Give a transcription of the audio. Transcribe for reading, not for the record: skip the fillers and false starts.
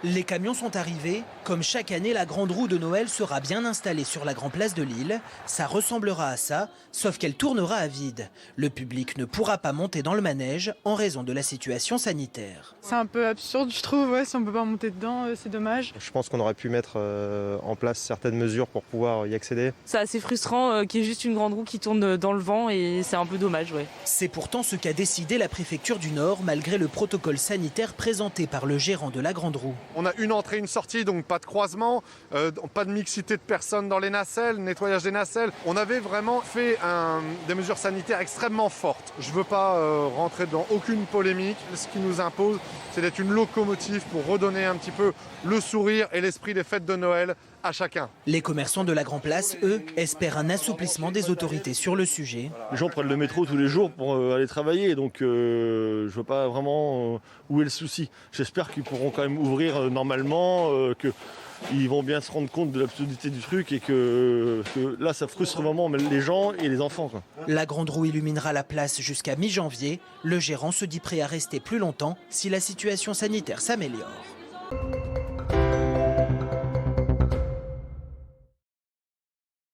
Les camions sont arrivés. Comme chaque année, la grande roue de Noël sera bien installée sur la Grand Place de Lille. Ça ressemblera à ça, sauf qu'elle tournera à vide. Le public ne pourra pas monter dans le manège en raison de la situation sanitaire. C'est un peu absurde, je trouve. Ouais, si on peut pas monter dedans, c'est dommage. Je pense qu'on aurait pu mettre en place certaines mesures pour pouvoir y accéder. C'est assez frustrant qu'il y ait juste une grande roue qui tourne dans le vent et c'est un peu dommage, ouais. C'est pourtant ce qu'a décidé la préfecture du Nord, malgré le protocole sanitaire présenté par le gérant de la grande roue. On a une entrée, une sortie, donc pas de croisement, pas de mixité de personnes dans les nacelles, nettoyage des nacelles. On avait vraiment fait des mesures sanitaires extrêmement fortes. Je ne veux pas rentrer dans aucune polémique. Ce qui nous impose, c'est d'être une locomotive pour redonner un petit peu le sourire et l'esprit des fêtes de Noël à chacun. Les commerçants de la Grand Place, eux, espèrent un assouplissement des autorités sur le sujet. Les gens prennent le métro tous les jours pour aller travailler, donc je ne vois pas vraiment où est le souci. J'espère qu'ils pourront quand même ouvrir normalement, qu'ils vont bien se rendre compte de l'absurdité du truc et que là ça frustre vraiment les gens et les enfants, quoi. La grande roue illuminera la place jusqu'à mi-janvier. Le gérant se dit prêt à rester plus longtemps si la situation sanitaire s'améliore.